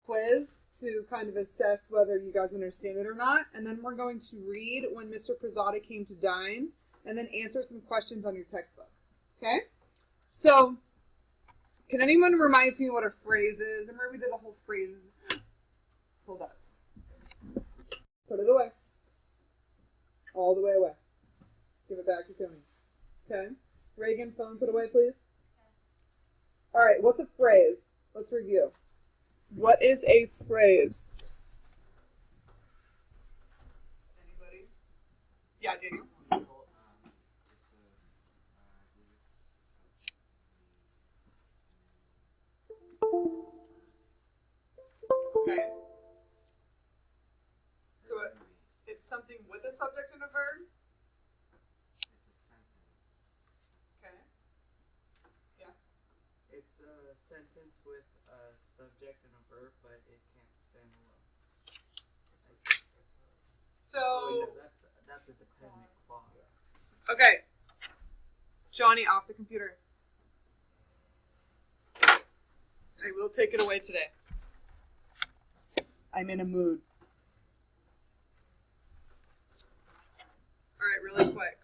quiz to kind of assess whether you guys understand it or not. And then we're going to read when Mr. Pizzata came to dine and then answer some questions on your textbook. Okay? So, can anyone remind me what a phrase is? Remember we did a whole phrase. Hold up. Put it away. All the way away. Give it back to Tony. Okay? Reagan, phone put away, please. All right, what's a phrase? Let's review. What is a phrase? Anybody? Yeah, Daniel. Okay. So it's something with a subject and a verb? It's a sentence. Okay. Yeah. It's a sentence with a subject and a verb, but it can't stand alone. So that's a dependent clause. okay. Johnny, off the computer. I will take it away today. I'm in a mood. All right, really quick.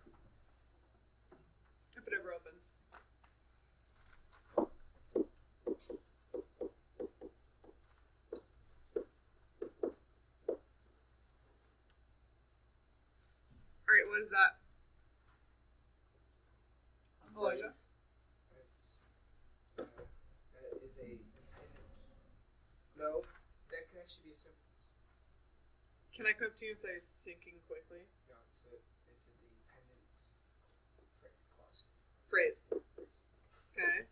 If it ever opens. All right, what is that? Elijah? It's that is a dependent. No, that could actually be a sentence. Can I come up to you and say sinking quickly? No, it's a dependent clause. Phrase. Okay.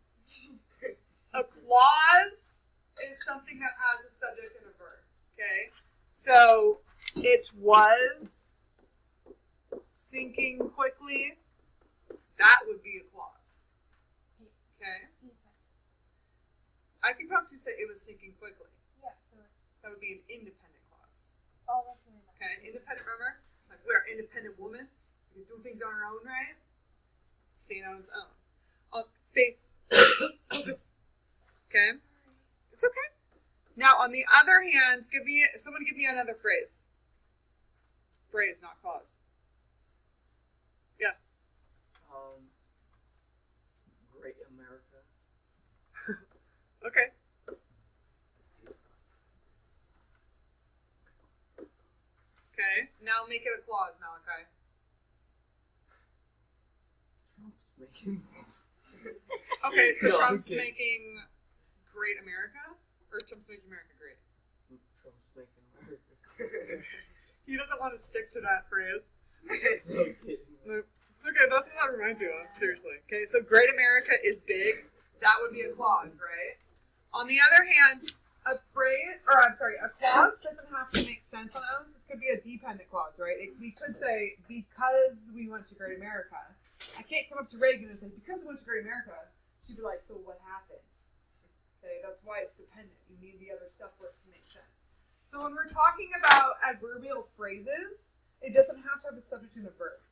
A clause is something that has a subject and a verb. Okay. So it was sinking quickly. That would be a clause. Okay. I can come up to you and say it was sinking quickly. Yeah, so it's. That would be an independent clause. Oh, that's what I meant. Okay. Independent, remember? Like we're an independent woman. We can do things on our own, right? Stand on its own. Faith. Okay. It's okay. Now, on the other hand, somebody give me another phrase. Phrase, not clause. Yeah. Great America. Okay. Okay. Now make it a clause, Malachi. Trump's making. Okay, so No, I'm Trump's kidding. making great America? Or Trump's making America great? Trump's making America. He doesn't want to stick to that phrase. So kidding. Nope. It's okay, that's what that reminds you of, seriously. Okay, so Great America is big. That would be a clause, right? On the other hand, a clause doesn't have to make sense on its own. This could be a dependent clause, right? We could say, because we went to Great America. I can't come up to Reagan and say, because we went to Great America. She'd be like, so what happens? Okay, that's why it's dependent. You need the other stuff for it to make sense. So when we're talking about adverbial phrases, it doesn't have to have a subject and a verb.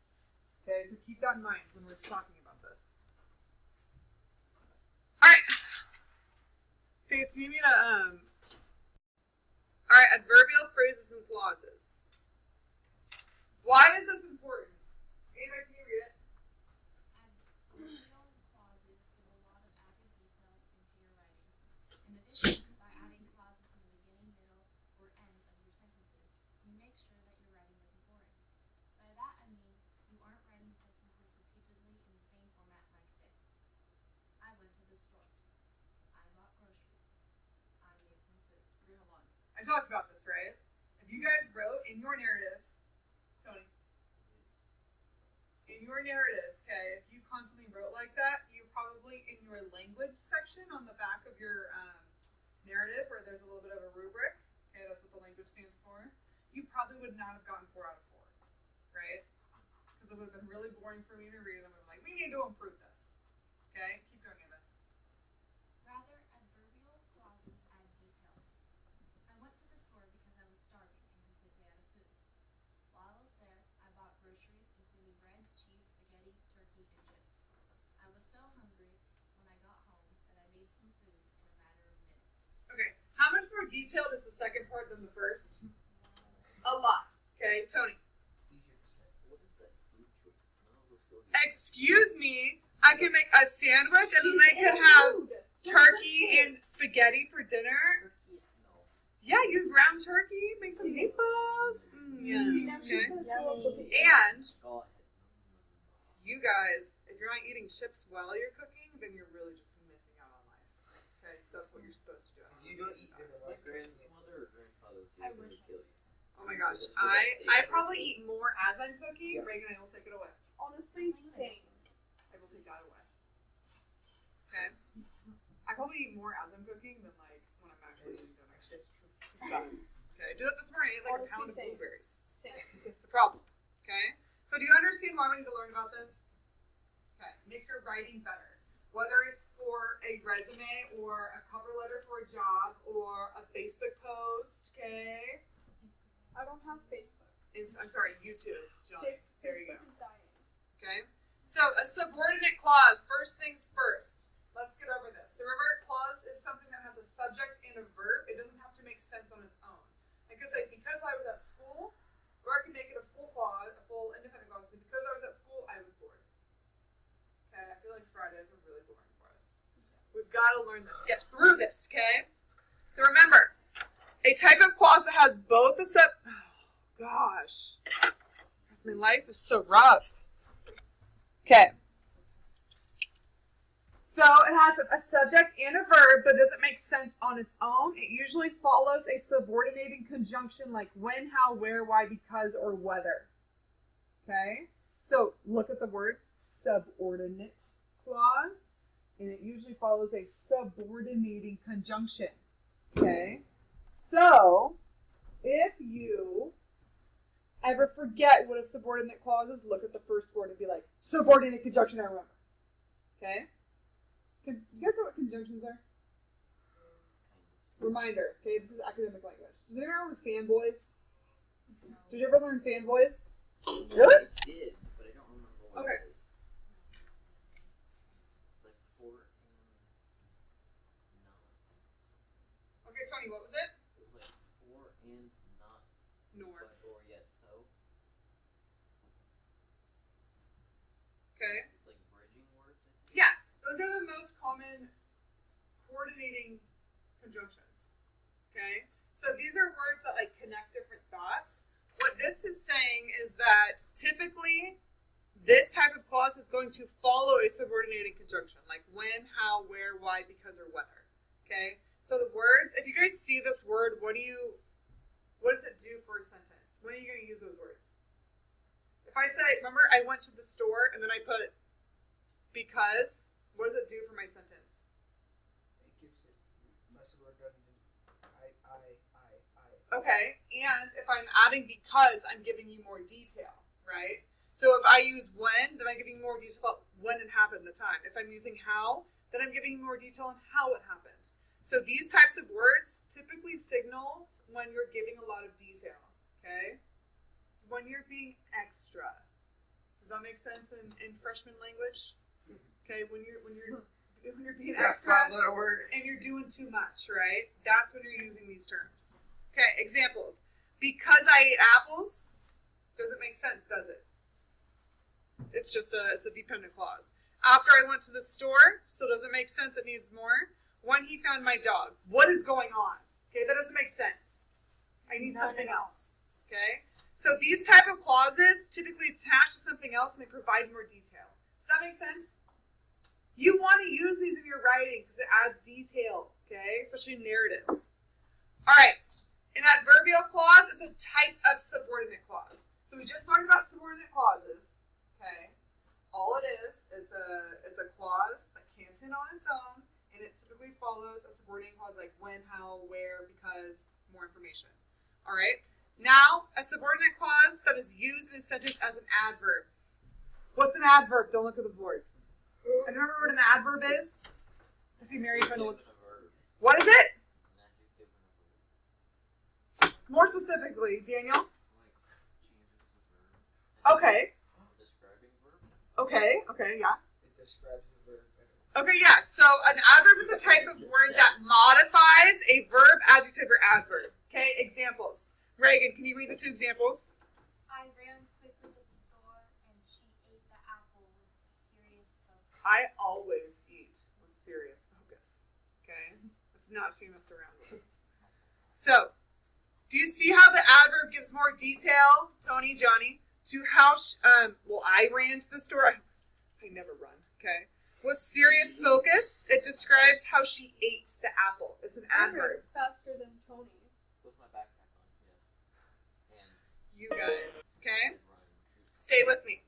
Okay, so keep that in mind when we're talking about this. All right. Faith, you need a All right, adverbial phrases and clauses. Why is this important? Ava, can you read it? Adverbial clauses give a lot of added detail into your writing. In addition, by adding clauses in the beginning, middle, or end of your sentences, you make sure that your writing is important. By that I mean, you aren't writing sentences repeatedly in the same format like this. I went to the store. I bought groceries. I made some food. Okay, hold on. I talked about this, right? If you guys wrote in your narratives, Tony, in your narratives, okay, if you constantly wrote like that, you probably in your language section on the back of your narrative, where there's a little bit of a rubric, okay, that's what the language stands for, you probably would not have gotten 4 out of 4, right? Because it would have been really boring for me to read. I'm like, we need to improve this. Okay, keep going, Eva. Rather, adverbial clauses add detail. I went to the store because I was starving and completely out of food. While I was there, I bought groceries including bread, cheese, spaghetti, turkey, and chips. I was so hungry when I got home that I made some food in a matter of minutes. Okay, how much more detailed is the second part than the first? A lot. Okay, Tony. Easier to say. What is that food choice? No, let's go get Excuse me. I can make a sandwich and then they could have turkey and spaghetti for dinner. turkey. No. Yeah, you ground turkey, make some meatballs. Yeah. Okay. And Go ahead. you guys, if you're not eating chips while you're cooking, then you're really just missing out on life. Okay, so that's what you're supposed to do. If you don't eat them, My like grandmother or grandfather was I going wish to kill you. Oh my gosh, That's what I say. probably eat more as I'm cooking. Yeah. Reagan, I will take it away. Honestly, same. I will take that away. Okay. I probably eat more as I'm cooking than like when I'm actually it's, eating dinner. actually, it's true. It's bad. Okay, I did that this morning. I ate like a Honestly, pound of same. blueberries. Same. It's a problem. Okay. So do you understand why we need to learn about this? Okay. Makes your writing better. Whether it's for a resume or a cover letter for a job or a Facebook post. Okay. I don't have Facebook. I'm sorry, YouTube. John. There you go. Facebook is dying. Okay. So a subordinate clause. First things first. Let's get over this. So remember, clause is something that has a subject and a verb. It doesn't have to make sense on its own. I could say because I was at school, or I can make it a full clause, a full independent clause. So because I was at school, I was bored. Okay. I feel like Fridays are really boring for us. We've got to learn this. Get through this. Okay. So remember, a type of clause that has both a sub. Oh gosh, my life is so rough. Okay. So it has a subject and a verb, but doesn't make sense on its own. It usually follows a subordinating conjunction like when, how, where, why, because, or whether. Okay? So look at the word subordinate clause, and it usually follows a subordinating conjunction. Okay? So if you ever forget what a subordinate clause is, look at the first word and be like, subordinate conjunction, I remember. Okay? You guys know what conjunctions are? Reminder. Okay, this is academic language. Does anyone remember fanboys? Did you ever learn fanboys? Really? I did, but I don't remember what Okay. it is. It's like for and not. Okay, Tony, what was it? It was like for and not, Nor. but or yet so. Okay. It's like bridging words, I think. Yeah, those are the most common coordinating conjunctions. Okay? So these are words that like connect different thoughts. What this is saying is that typically this type of clause is going to follow a subordinating conjunction, like when, how, where, why, because, or whether. Okay? So the words, if you guys see this word, what does it do for a sentence? When are you going to use those words? If I say, remember I went to the store and then I put because, what does it do for my sentence? It gives it less of a redundant. Okay, and if I'm adding because, I'm giving you more detail, right? So if I use when, then I'm giving you more detail about when it happened, the time. If I'm using how, then I'm giving you more detail on how it happened. So these types of words typically signal when you're giving a lot of detail, okay? When you're being extra. Does that make sense in freshman language? Okay, when you're being That's extra that little word. and you're doing too much, right? That's when you're using these terms. Okay, examples. Because I ate apples doesn't make sense, does it? It's just it's a dependent clause. After I went to the store, still doesn't make sense, it needs more. When he found my dog, what is going on? Okay, that doesn't make sense. I need something else. Okay? So these type of clauses typically attach to something else and they provide more detail. Does that make sense? You want to use these in your writing because it adds detail, okay? Especially in narratives. All right. An adverbial clause is a type of subordinate clause. So we just learned about subordinate clauses, okay? All it is it's a clause that can't stand on its own, and it typically follows a subordinate clause like when, how, where, because, more information. All right? Now, a subordinate clause that is used in a sentence as an adverb. What's an adverb? Don't look at the board. I don't remember what an adverb is. I see Mary trying to look. Given a verb. What is it? An adjective given a verb. More specifically, Daniel. Like changes the verb. Okay. Describing verb. Okay. Okay. Yeah. It describes the verb better. Okay, yeah. So an adverb is a type of word that modifies a verb, adjective, or adverb. Okay, examples. Reagan, can you read the two examples? I ran quickly to the store and she ate the apple with serious focus. I always eat with serious focus. Okay? It's not to be messed around with. So, do you see how the adverb gives more detail, Tony, Johnny, to how, I ran to the store. I never run, okay? With serious focus, it describes how she ate the apple. It's an I ran adverb. faster than Tony. With my backpack on, yes. And You guys, okay? run. Stay with me.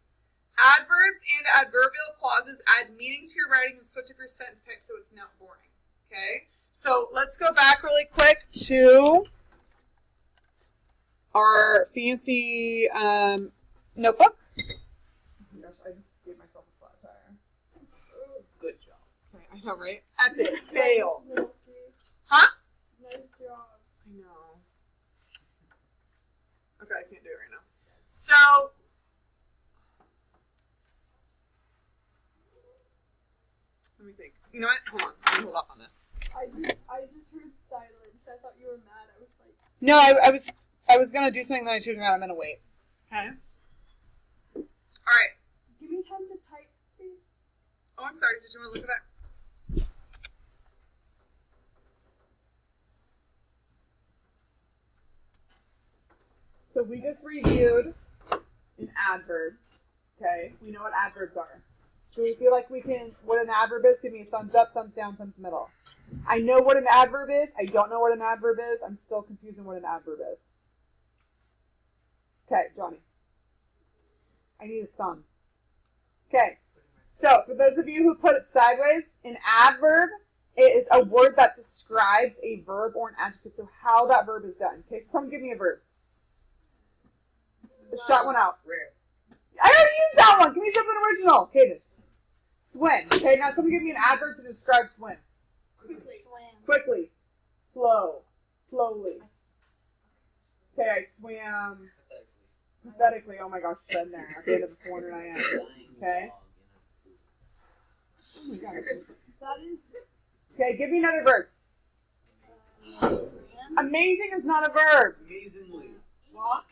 Adverbs and adverbial clauses add meaning to your writing and switch up your sentence type so it's not boring, okay? So let's go back really quick to our fancy notebook. Oh my gosh, I just gave myself a flat tire. Good job. Okay, I know, right? Epic fail. Nancy. Huh? Nice job. I know. Okay, I can't do it right now. So, let me think. You know what? Hold on. Let me hold up on this. I just heard silence. I thought you were mad. I was like, No, I was gonna do something that I should have. I'm gonna wait. Okay. All right. give me time to type, please. Oh, I'm sorry. Did you want to look at that? So we just reviewed an adverb. Okay, we know what adverbs are. So we feel like we can. What an adverb is? Give me a thumbs up, thumbs down, thumbs middle. I know what an adverb is. I don't know what an adverb is. I'm still confused on what an adverb is. Okay, Johnny. I need a thumb. Okay. So, for those of you who put it sideways, an adverb is a word that describes a verb or an adjective. So, how that verb is done. Okay, so someone give me a verb. Shot one out. Ran. I already used that one. Give me something original. Okay, this. Swim. Okay, now someone give me an adverb to describe swim. Quickly. Quickly. Slow. Slowly. Okay, I swam pathetically. Oh my gosh, been there. At the end of the 400 IM. Okay. Oh my God. That is. Okay, give me another verb. Amazing is not a verb. Amazingly. Walk.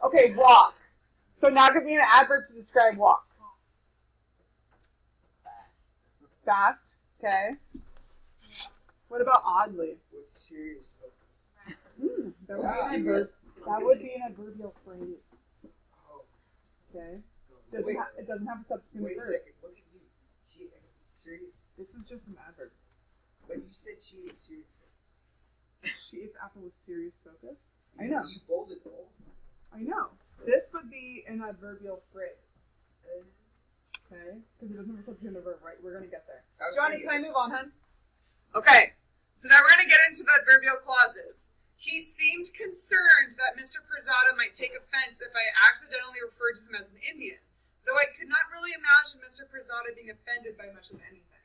Okay, walk. So now give me an adverb to describe walk. Fast. Okay. What about oddly? With serious focus. That would be an adverb. That would be an adverbial phrase. Oh, Okay. Wait. It doesn't have a subject in the wait a verb. second. Look at you. She serious. This is just an adverb. But you said she ate serious focus. She ate the apple with serious focus. I know. You bolded all. I know. This would be an adverbial phrase. Okay? Because it doesn't have a subject in the verb, right? We're going to get there. Johnny, can I move on, hun? Okay. So now we're going to get into the adverbial clauses. He seemed concerned that Mr. Perzada might take offense if I accidentally referred to him as an Indian, though I could not really imagine Mr. Perzada being offended by much of anything.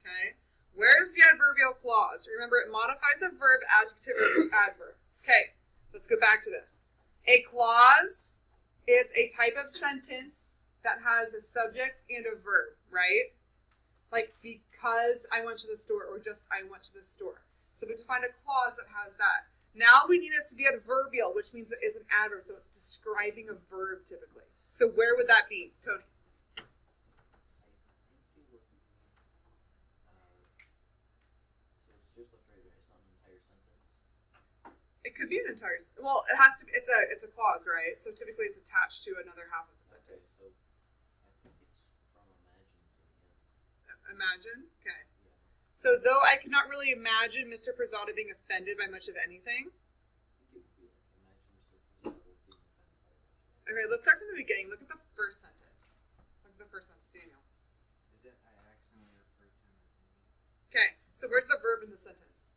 Okay? Where's the adverbial clause? Remember, it modifies a verb, adjective, or adverb. Okay, let's go back to this. A clause is a type of sentence that has a subject and a verb, right? Like, because I went to the store, or just I went to the store. So we have to find a clause that has that. Now we need it to be adverbial, which means it is an adverb, so it's describing a verb typically. So where would that be, Tony? It could be an entire. Well, it has to. It's a clause, right? So typically, it's attached to another half of the sentence. So I think it's from imagine to the end. Imagine. Okay. So though I cannot really imagine Mr. Perzada being offended by much of anything. Okay, let's start from the beginning. Look at the first sentence. Look at the first sentence, Daniel. Is it I accidentally referred to him as Indian? Okay, so where's the verb in the sentence?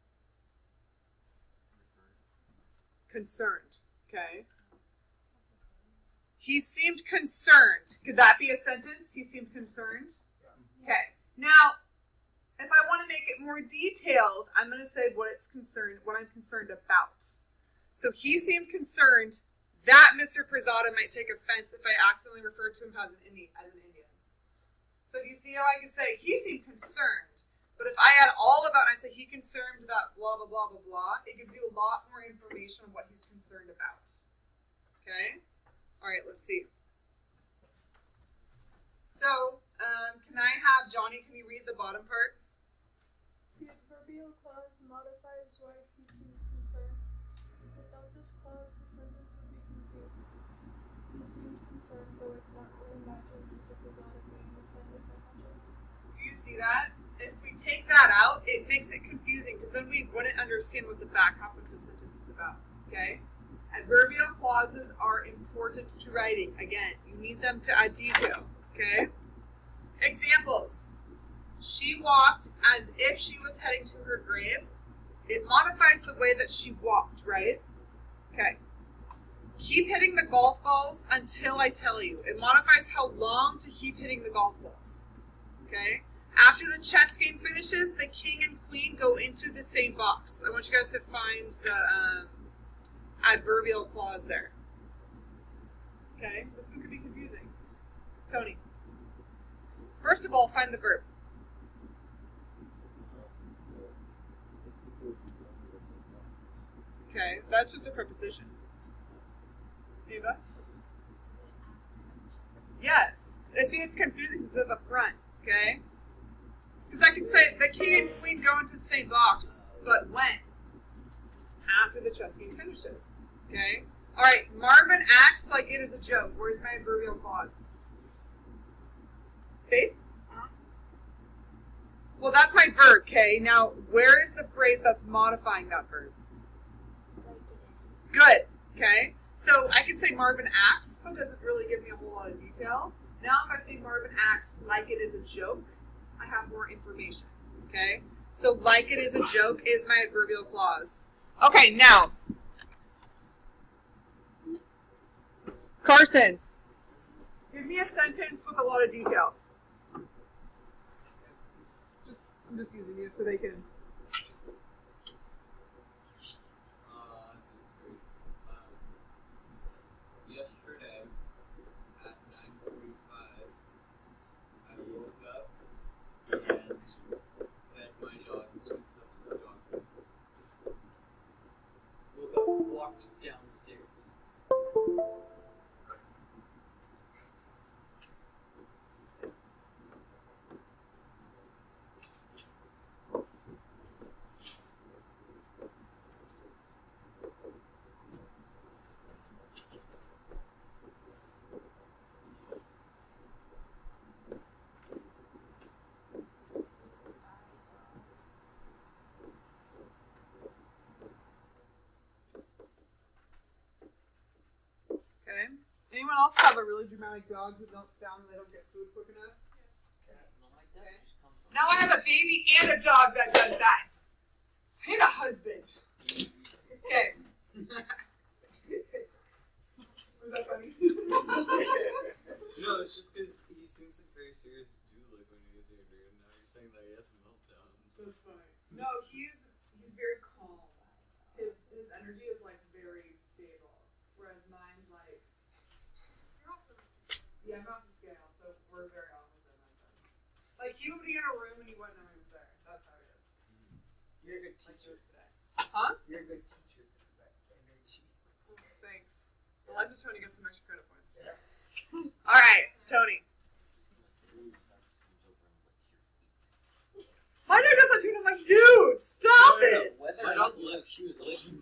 Concerned. Okay. He seemed concerned. Could that be a sentence? He seemed concerned? Okay. Now, if I want to make it more detailed, I'm going to say what I'm concerned about. So he seemed concerned that Mr. Perzada might take offense if I accidentally referred to him as an Indian. So do you see how I can say he seemed concerned? But if I add all about and I say he concerned about blah, blah, blah, blah, blah, it gives you a lot more information on what he's concerned about. Okay? All right, let's see. So, can I have Johnny, can you read the bottom part? The adverbial clause modifies why he seems concerned. Without this clause, the sentence would be confusing. He seemed concerned, though I cannot really imagine just if his out of being offended by much of it. Do you see that? If we take that out, it makes it confusing because then we wouldn't understand what the back half of the sentence is about. Okay? Adverbial clauses are important to writing. Again, you need them to add detail. Okay? Examples. She walked as if she was heading to her grave. It modifies the way that she walked, right? Okay. Keep hitting the golf balls until I tell you. It modifies how long to keep hitting the golf balls. Okay? After the chess game finishes, the king and queen go into the same box. I want you guys to find the adverbial clause there. Okay? This one could be confusing. Tony. First of all, find the verb. Okay, that's just a preposition. Ava? Yes. See, it's confusing because it's at the front, okay? Because I can say the king and queen go into the same box, but when? After the chess game finishes, okay? All right, Marvin acts like it is a joke. Where's my adverbial clause? Faith? Well, that's my verb, okay? Now, where is the phrase that's modifying that verb? Good, okay? So I can say Marvin acts. That doesn't really give me a whole lot of detail. Now if I say Marvin acts like it is a joke, I have more information, okay? So like it is a joke is my adverbial clause. Okay, now. Carson, give me a sentence with a lot of detail. I'm just using you so they can. Yesterday at 9:45, I woke up and fed my dog 2 cups of dog food. Woke up, walked downstairs. Okay. Anyone else have a really dramatic dog who don't sound and they don't get food quick enough? Okay. Now I have a baby and a dog that does that. And a husband. Okay. Was that funny? No, it's just because he seems like very serious dude, like when he was younger, and now you're saying that he has some meltdowns. That's funny. No, he's very calm. His energy is like very stable, whereas mine's like. Yeah, I'm off the scale, so we're very opposite in that sense. Like he would be in a room and he wouldn't know he was there. That's how it is. You're a good Like teacher. this today. Huh? You're a good teacher because of that energy. Thanks. Well, I'm just trying to get some extra credit points. All right, Tony. My dog does that too, and I'm like, dude, stop it. My dog licks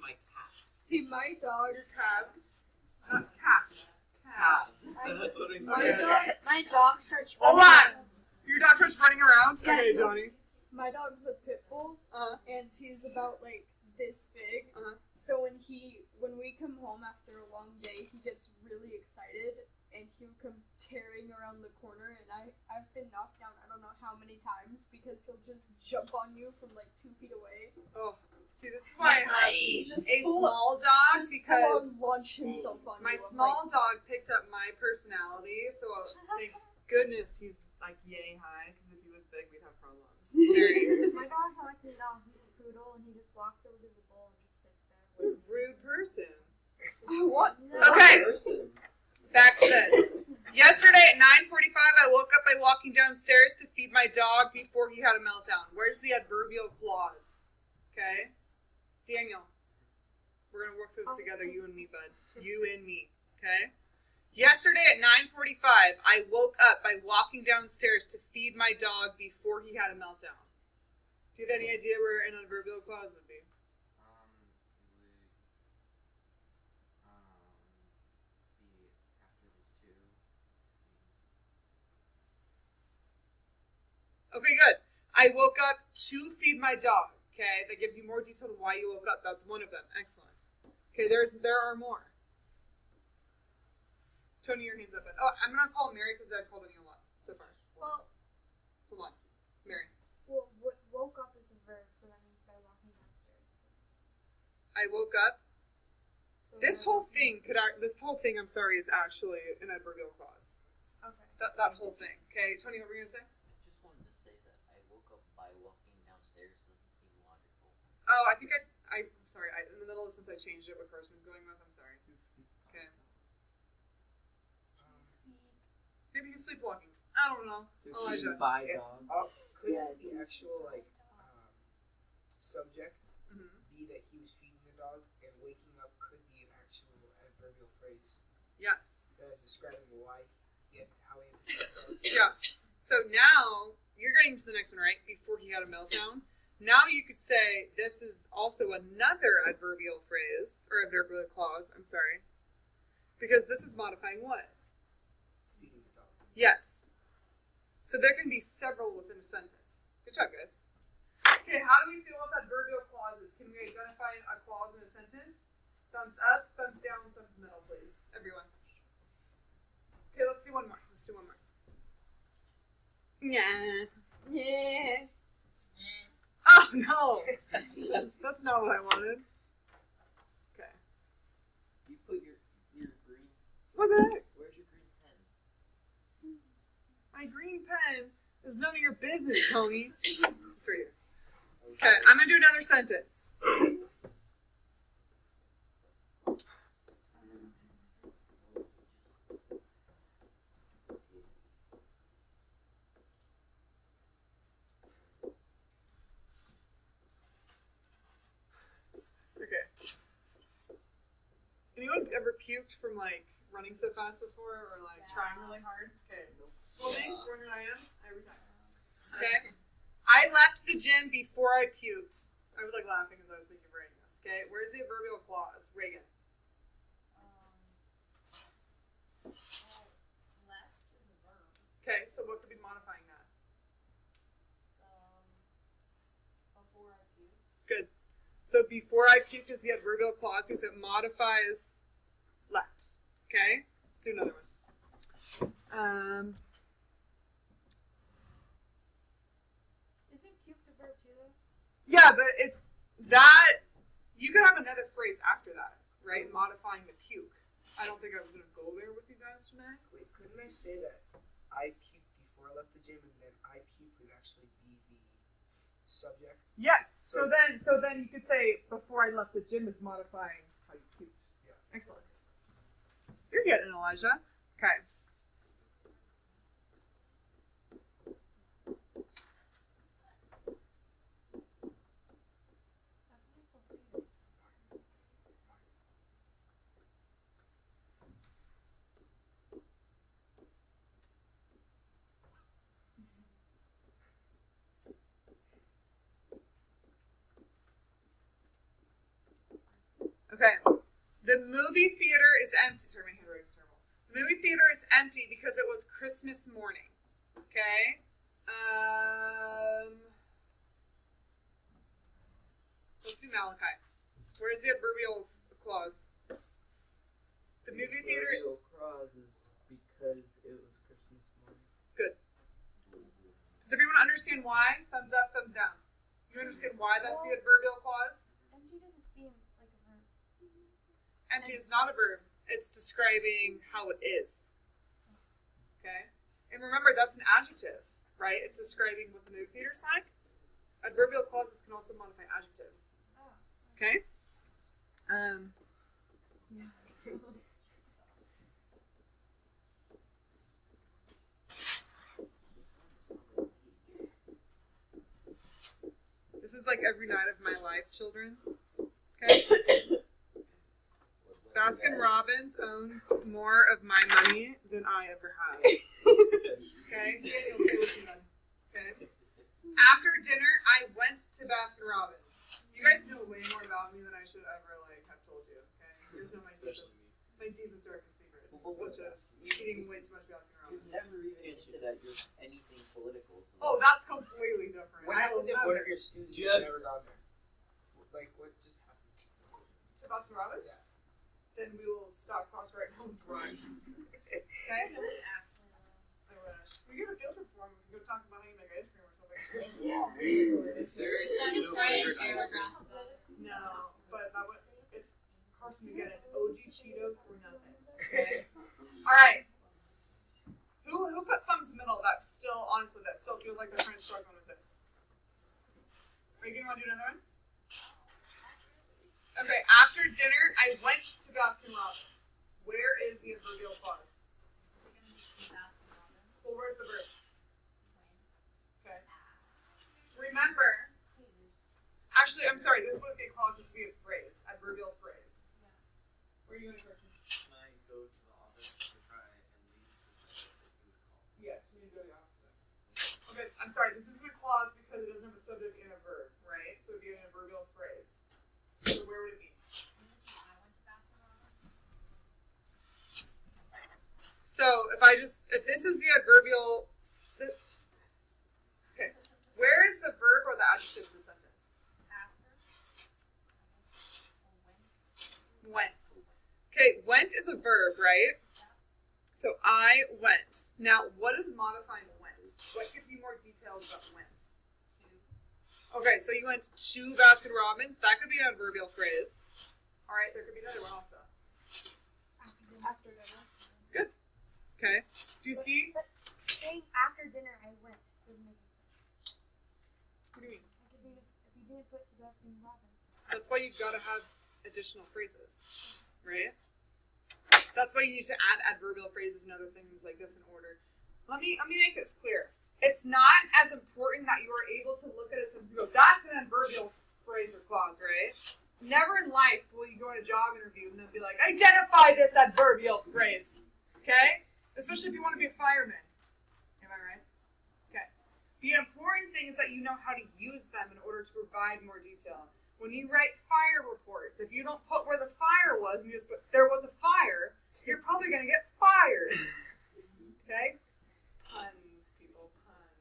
my calves. See, my dog. Your calves. Not cats. Calves. That's what I said. My dog starts Hold on. Your dog starts running around? Okay, Johnny. My dog's a pit bull, Uh-huh. and he's about like this big. Uh-huh. So when we come home after a long day, he gets really excited, and he'll come tearing around the corner. And I've been knocked down I don't know how many times because he'll just jump on you from like 2 feet away. Oh, see, this is why I have Just a full small dog just because launch himself on my you. I'm small dog picked up my personality, so thank goodness he's like yay high, because if he was big, we'd have problems. Very My dog's not like me at all. He's a poodle and he just walks over to the bowl and just sits there. what a rude person. What? Okay, back to this. Yesterday at 9:45, I woke up by walking downstairs to feed my dog before he had a meltdown. Where's the adverbial clause? Okay? Daniel, we're going to work this together, you and me, bud. You and me. Okay? Yesterday at 9:45, I woke up by walking downstairs to feed my dog before he had a meltdown. Do you have any idea where an adverbial clause would be? It would be after the two. Okay, good. I woke up to feed my dog. Okay, that gives you more detail on why you woke up. That's one of them. Excellent. Okay, there are more. Tony, your hand's up. Oh, I'm gonna call Mary because I've called on you a lot so far. Well, Hold on, Mary. well, woke up is a verb, so that means by walking downstairs. I woke up. So This whole thing I'm sorry, is actually an adverbial clause. Okay. That whole thing. Okay, Tony, what were you gonna say? I just wanted to say that I woke up by walking downstairs doesn't seem logical. Oh, I think I'm sorry. In the middle of since I changed it, what Carson was going with. I'm sorry. Okay. Maybe he's sleepwalking. I don't know. Elijah. By Yeah. dog. Could the actual subject Mhm. be that he was feeding the dog, and waking up could be an actual adverbial phrase Yes. that is describing how he had to feed the dog? Yeah. So now you're getting to the next one, right? Before he had a meltdown. Now you could say this is also another adverbial phrase or adverbial clause. I'm sorry, because this is modifying what? Feeding the dog. Yes. So there can be several within a sentence. Good job, guys. Okay, how do we feel about adverbial clauses? Can we identify a clause in a sentence? Thumbs up, thumbs down, thumbs middle, please. Everyone. Okay, let's do one more. Let's do one more. Yeah. Yeah. Oh, no. That's not what I wanted. Okay. You put your green. What the heck? Where's your green pen? My green pen is none of your business, Tony. It's right here. Okay, I'm gonna do another sentence. Okay. Anyone ever puked from like running so fast before or like trying really hard? Okay. Swimming, running I am every time. Okay. I left the gym before I puked. I was like laughing as I was thinking of writing this. Okay. Where's the adverbial clause? Reagan. Left is a verb. Okay. So what could be modifying that? Before I puked. Good. So before I puked is the adverbial clause because it modifies left. Okay. Let's do another one. Isn't puked a verb too, though? Yeah, but it's that you could have another phrase after that, right? Modifying the puke. I don't think I was gonna go there with you guys tonight. Wait, couldn't I say that I puked before I left the gym, and then I puked would actually be the subject? Yes. So- So then you could say before I left the gym is modifying how you puked. Yeah. Excellent. You're getting it, Elijah. Okay. That's a nice little thing. Okay. The movie theater is empty. Sorry, my handwriting's terrible. The movie theater is empty because it was Christmas morning. Okay. Let's do Malachi. Where's the adverbial clause? The movie theater. Adverbial clause is because it was Christmas morning. Good. Does everyone understand why? Thumbs up, thumbs down. You understand why that's the adverbial clause? Empty doesn't seem like a verb. Empty is not a verb. It's describing how it is. Okay? And remember, that's an adjective, right? It's describing what the movie theater's like. Adverbial clauses can also modify adjectives. Oh. Okay? like every night of my life, children. Okay? Baskin Robbins owns more of my money than I ever have. Okay? Daniel, say what you know. Okay? After dinner, I went to Baskin Robbins. You guys know way more about me than I should ever have told you. Okay? You guys know my deepest, darkest secrets, such as eating way too much Baskin Robbins. You've never even hinted at anything political. So Oh, that's completely different. When I was in one of your students, Jeff. you've never gone there. Like, what just happened? To Baskin Robbins? Yeah. Then we will stop cross right now and run. Okay? I wish. We get a field trip for him. We can go talk about how you make ice cream or something. Is there Cheeto flavored ice cream? No, but that would, it's Carson again. It's OG Cheetos or nothing. Okay? Alright. Who put thumbs middle that still feels like they're trying to struggle with this? Are you going to want to do another one? Okay, after dinner, I went to Baskin Robbins. Where is the adverbial clause? Well, where's the verb? Okay. Remember, actually, I'm sorry, this wouldn't be a clause, this would be a phrase, adverbial phrase. Where are you going, Carson? Can I go to the office to try and leave the message that you would call? Yes, you need to go to the office. Okay, I'm sorry, this isn't a clause because it doesn't have a subject and a verb, right? So it would be an adverbial phrase. So where would it be? So if this is the adverbial, okay, where is the verb or the adjective of the sentence? Went. Okay, went is a verb, right? So I went. Now, what is modifying went? What gives you more details about went? Okay, so you went to Baskin Robbins. That could be an adverbial phrase. All right, there could be another one also. After dinner. Good. Okay. Do you see? But saying after dinner I went doesn't make any sense. What do you mean? It could be just, if you didn't put to Baskin Robbins. That's why you've got to have additional phrases, right? That's why you need to add adverbial phrases and other things like this in order. Let me make this clear. It's not as important that you are able to look at a sentence and go, that's an adverbial phrase or clause, right? Never in life will you go in a job interview and then be like, identify this adverbial phrase, okay? Especially if you want to be a fireman. Am I right? Okay. The important thing is that you know how to use them in order to provide more detail. When you write fire reports, if you don't put where the fire was, and you just put, there was a fire, you're probably going to get fired. Okay? Puns, people, puns.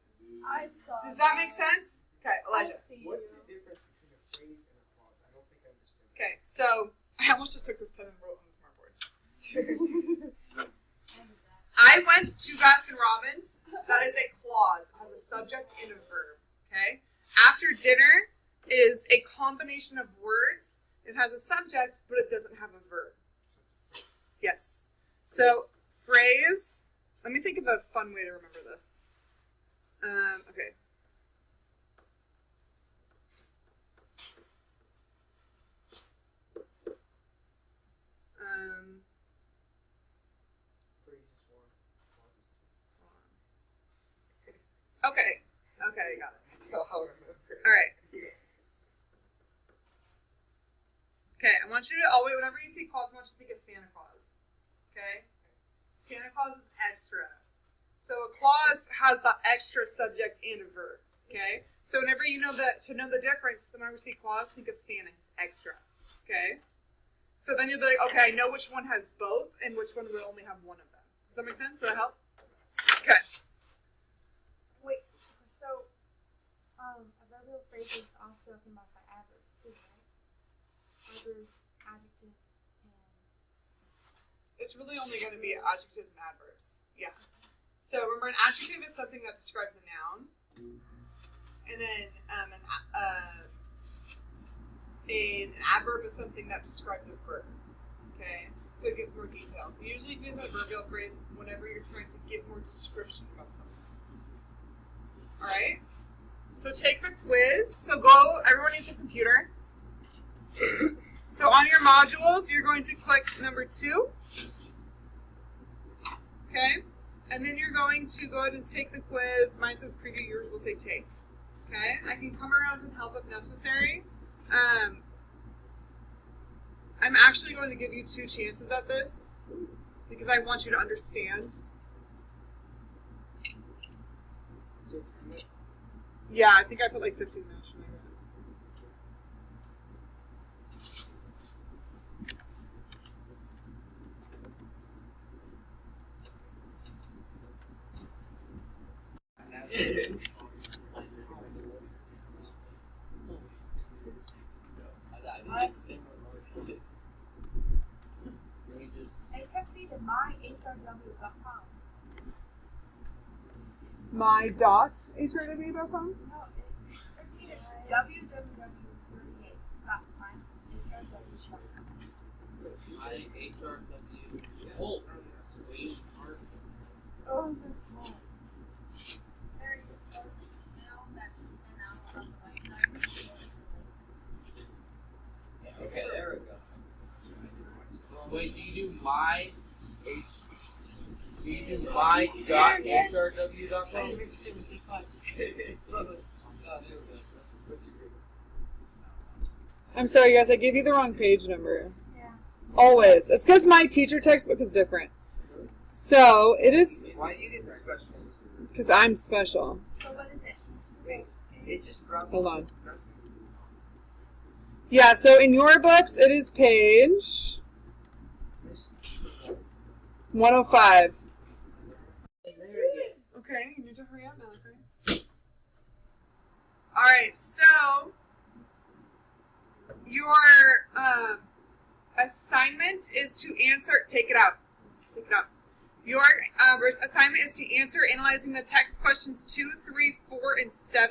I saw. Does that make sense? Okay, I Elijah. see. What's the difference between a phrase and a clause? I don't think I understand. Okay, so I almost just took this pen and wrote on the smartboard. I went to Baskin Robbins. That is a clause. It has a subject and a verb. Okay? After dinner is a combination of words. It has a subject, but it doesn't have a verb. Yes. So, phrase. Let me think of a fun way to remember this. Okay. Okay. Okay, I got it. That's how I remember. All right. Okay, I want you to always, whenever you see clause, I want you to think of Santa Claus. Okay? Santa Claus is extra. So a clause has the extra subject and a verb. Okay? So whenever you know to know the difference, whenever you see clause, think of Santa. He's extra. Okay? So then you'll be like, okay, I know which one has both and which one will only have one of them. Does that make sense? Does that help? Okay. Wait, so adverbial phrases also can modify adverbs too, right? Adverbs, adjectives, and It's really only going to be adjectives and adverbs. Yeah. So remember, an adjective is something that describes a noun. And then an adverb is something that describes a verb. Okay? So it gives more detail. So usually you use an adverbial phrase whenever you're trying to give more description about something. Alright? So take the quiz. So go, everyone needs a computer. So on your modules, you're going to click number 2. Okay? And then you're going to go ahead and take the quiz. Mine says preview, yours will say take. Okay? Okay, I can come around and help if necessary. I'm actually going to give you 2 chances at this because I want you to understand. Is there a timer? Yeah, I think I put like 15 minutes. It took me to myhrw.com. My.hrw.com? No, it took me to www.myhrw.com. Oh, Oh, good God. There you go. Now that's sent out on the website. okay, there we go. Wait, do you do my my.hrw.com? I'm sorry, guys. I gave you the wrong page number. Yeah. Always. It's because my teacher textbook is different. So it is Why do you get the specials? because I'm special. So what is it? Wait, it just brought me Hold to on. nothing. Yeah. So in your books, it is page This 105. Okay, you need to hurry up, Malachi. All right. So your assignment is to answer. Take it out. Take it out. Your assignment is to answer analyzing the text questions 2, 3, 4, and 7.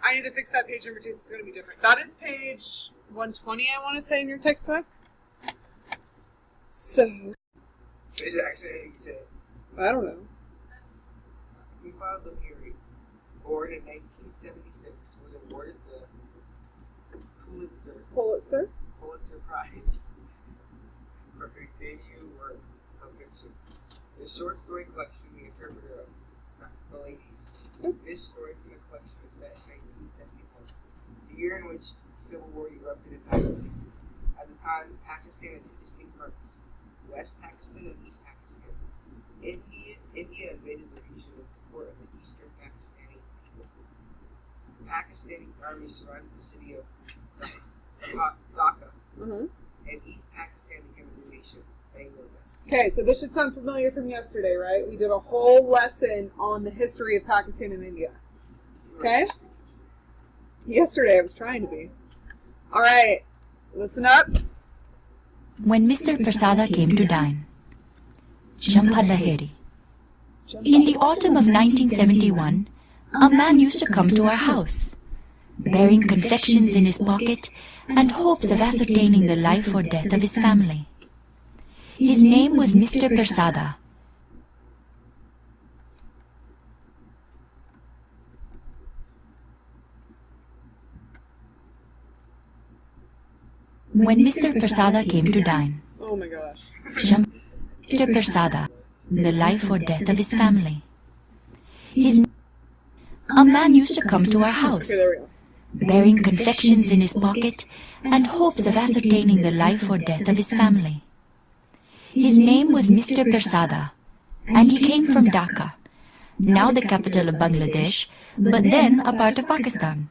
I need to fix that page number 2. So it's going to be different. That is page 120, I want to say, in your textbook. So, is actually how you say it. I don't know. Yuval Noah Harari, born in 1976, was awarded the Pulitzer. Pulitzer Prize for her debut work of fiction. The short story collection, The Interpreter of the Ladies. This story from the collection is set in 1971, the year in which civil war erupted in Pakistan. At the time, Pakistan had 2 distinct parts, West Pakistan and East Pakistan. India invaded the region in support of the Eastern Pakistani people. The Pakistani army surrounded the city of Dhaka, Mm-hmm. and East Pakistan became a new nation, Bangladesh. Okay, so this should sound familiar from yesterday, right? We did a whole lesson on the history of Pakistan and India. Okay? Yesterday I was trying to be. All right, listen up. When Mr. Prasada came to dine, Jhampa Lahiri. In the autumn of 1971, a man used to come to our house, bearing confections in his pocket and hopes of ascertaining the life or death of his family. His name was Mr. Prasada. When Mr. Prasada came to dine, Oh my gosh. Mr. Prasada, the life or death of his family. A man used to come to our house, Okay, there we go. bearing confections in his pocket and hopes of ascertaining the life or death of his family. His name was Mr. Prasada, and he came from Dhaka, now the capital of Bangladesh, but then a part of Pakistan.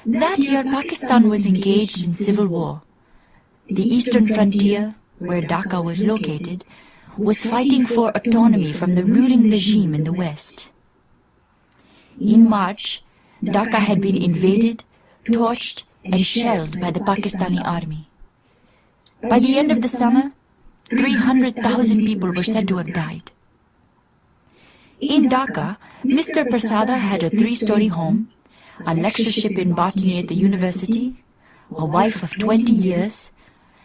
That year, Pakistan was engaged in civil war. The eastern frontier, where Dhaka was located, was fighting for autonomy from the ruling regime in the west. In March, Dhaka had been invaded, torched, and shelled by the Pakistani army. By the end of the summer, 300,000 people were said to have died. In Dhaka, Mr. Prasada had a 3-story home, a lectureship in botany at the university, a wife of 20 years,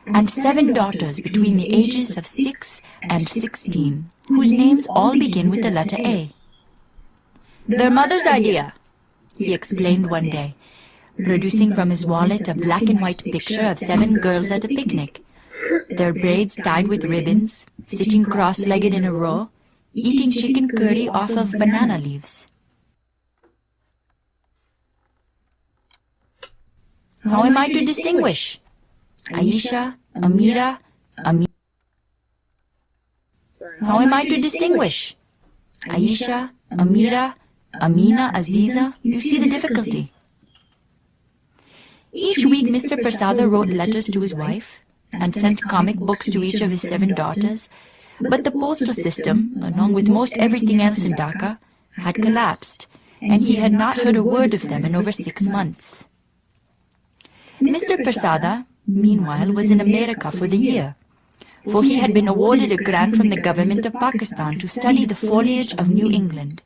and 7 daughters between the ages of 6 and 16, whose names all begin with the letter A. Their mother's idea, he explained one day, producing from his wallet a black and white picture of 7 girls at a picnic, their braids tied with ribbons, sitting cross-legged in a row, eating chicken curry off of banana leaves. How am I to distinguish? Aisha, Amira, How am I to distinguish? Aisha, Amira, Amina, Aziza, you see the difficulty. Each week Mr. Prasada wrote letters to his wife and sent comic books to each of his 7 daughters, but the postal system, along with most everything else in Dhaka, had collapsed, and he had not heard a word of them in over 6 months. Mr. Prasada, meanwhile, was in America for the year, for he had been awarded a grant from the government of Pakistan to study the foliage of New England.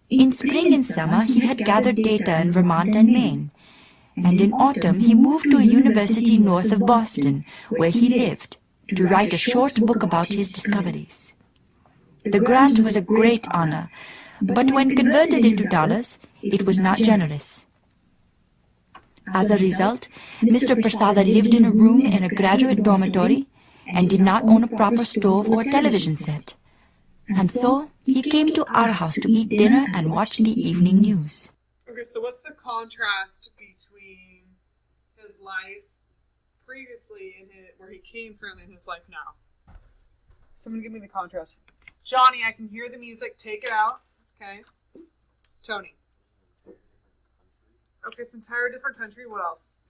In spring and summer he had gathered data in Vermont and Maine, and in autumn he moved to a university north of Boston, where he lived, to write a short book about his discoveries. The grant was a great honor, but when converted into dollars, it was not generous. As a result, Mr. Prasada lived in a room in a graduate dormitory and did not own a proper stove or television set. And so he came to our house to eat dinner and watch the evening news. Okay, so what's the contrast between his life previously and where he came from and his life now? Someone give me the contrast. Johnny, I can hear the music. Take it out. Okay. Tony. Okay, it's an entire different country. What else?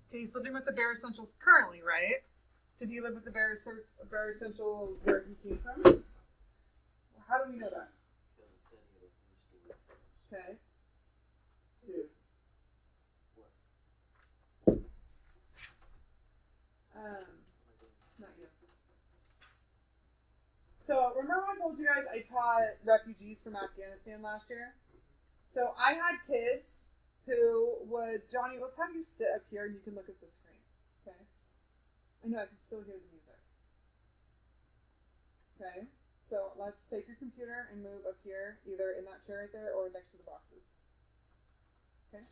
Okay, he's living with the Bare Essentials currently, right? Did he live with the Bare Essentials where he came from? How do we know that? Okay. Dude. Not yet. So, remember when I told you guys I taught refugees from Afghanistan last year? So, I had kids who would, Johnny, let's have you sit up here and you can look at the screen. Okay? I know I can still hear the music. Okay? So let's take your computer and move up here, either in that chair right there or next to the boxes. Okay?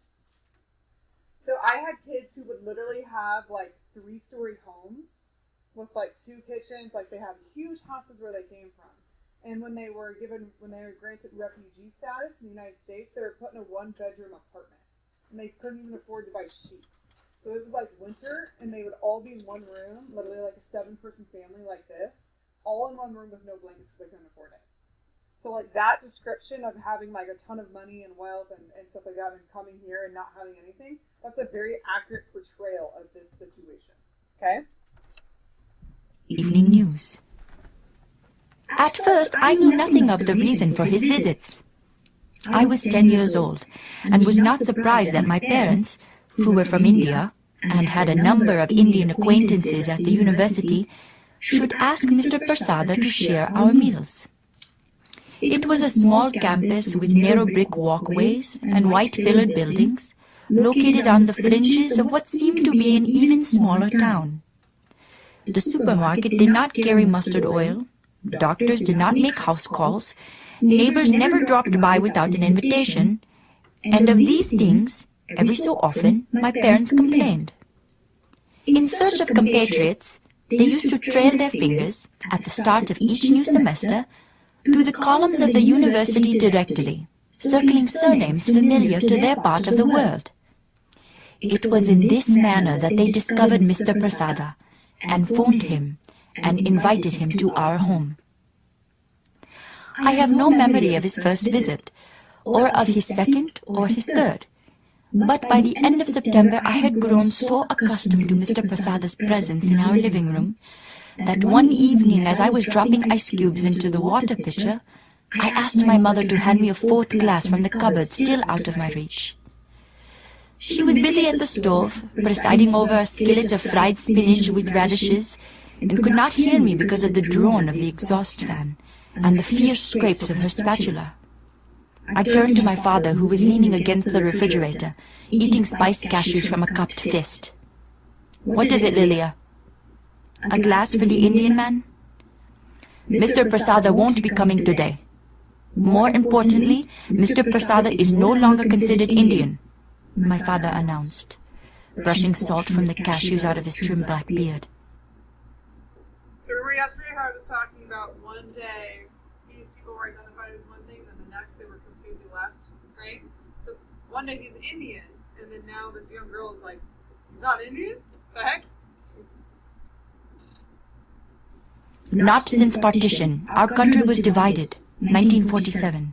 So I had kids who would literally have like 3-story homes with like 2 kitchens, like they have huge houses where they came from. And when they were granted refugee status in the United States, they were put in a 1-bedroom apartment. And they couldn't even afford to buy sheets. So it was like winter, and they would all be in one room, literally like a 7-person family like this, all in one room with no blankets because they couldn't afford it. So like that description of having like a ton of money and wealth and stuff like that and coming here and not having anything, that's a very accurate portrayal of this situation. Okay? Evening news. At first, I knew nothing of the reason for his visits. I was 10 years old and was not surprised that my parents, who were from India and had a number of Indian acquaintances at the university, should ask Mr. Prasada to share our meals. It was a small campus with narrow brick walkways and white-pillared buildings, located on the fringes of what seemed to be an even smaller town. The supermarket did not carry mustard oil, doctors did not make house calls, neighbors never dropped by without an invitation, and of these things, every so often, my parents complained. In search of compatriots, they used to trail their fingers, at the start of each new semester, through the columns of the university directory, circling surnames familiar to their part of the world. It was in this manner that they discovered Mr. Prasada, and phoned him, and invited him to our home. I have no memory of his first visit, or of his second or his third, but by the end of September I had grown so accustomed to Mr. Prasada's presence in our living room that one evening as I was dropping ice cubes into the water pitcher, I asked my mother to hand me a 4th glass from the cupboard still out of my reach. She was busy at the stove, presiding over a skillet of fried spinach with radishes, and could not hear me because of the drone of the exhaust fan and the fierce scrapes of her spatula. I turned to my father, who was leaning against the refrigerator, eating spiced cashews from a cupped fist. "What is it, Lilia?" "A glass for the Indian man?" "Mr. Prasada won't be coming today. More importantly, Mr. Prasada is no longer considered Indian," my father announced, brushing salt from the cashews out of his trim black beard. So remember yesterday how I was talking about one day these people were identified as one thing, and the next they were completely left, right? one day he's Indian, and then now this young girl is like, he's not Indian? The heck? Not since partition. Our country was divided. 1947.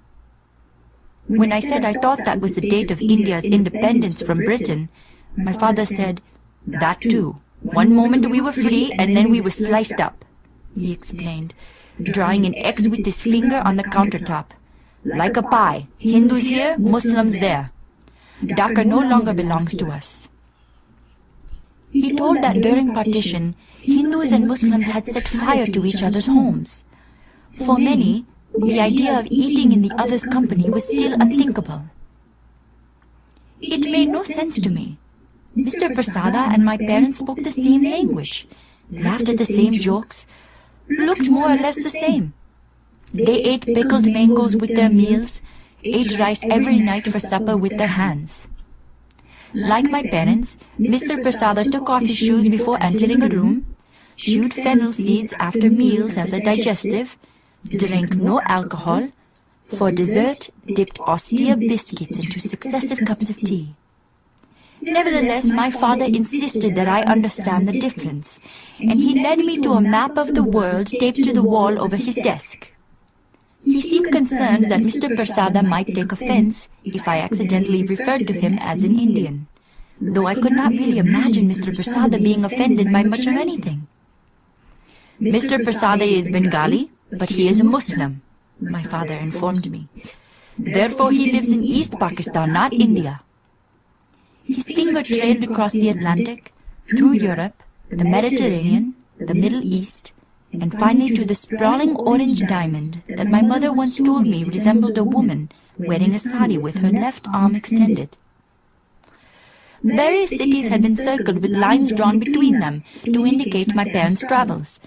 When I said I thought that was the date of India's independence from Britain, my father said, "That too. One moment we were free and then we were sliced up," he explained, drawing an X with his finger on the countertop. "Like a pie. Hindus here, Muslims there. Dhaka no longer belongs to us." He told that during partition, Hindus and Muslims had set fire to each other's homes. For many, the idea of eating in the other's company was still unthinkable. It made no sense to me. Mr. Prasada and my parents spoke the same language, laughed at the same jokes, looked more or less the same. They ate pickled mangoes with their meals, ate rice every night for supper with their hands. Like my parents, Mr. Prasada took off his shoes before entering a room, chewed fennel seeds after meals as a digestive, drank no alcohol, for dessert dipped austere biscuits into successive cups of tea. Nevertheless, my father insisted that I understand the difference, and he led me to a map of the world taped to the wall over his desk. He seemed concerned that Mr. Prasada might take offense if I accidentally referred to him as an Indian, though I could not really imagine Mr. Prasada being offended by much of anything. "Mr. Prasada is Bengali, but he is a Muslim," my father informed me. "Therefore he lives in East Pakistan, not India." His finger trailed across the Atlantic, through Europe, the Mediterranean, the Middle East, and finally to the sprawling orange diamond that my mother once told me resembled a woman wearing a sari with her left arm extended. Various cities had been circled with lines drawn between them to indicate my parents' travels,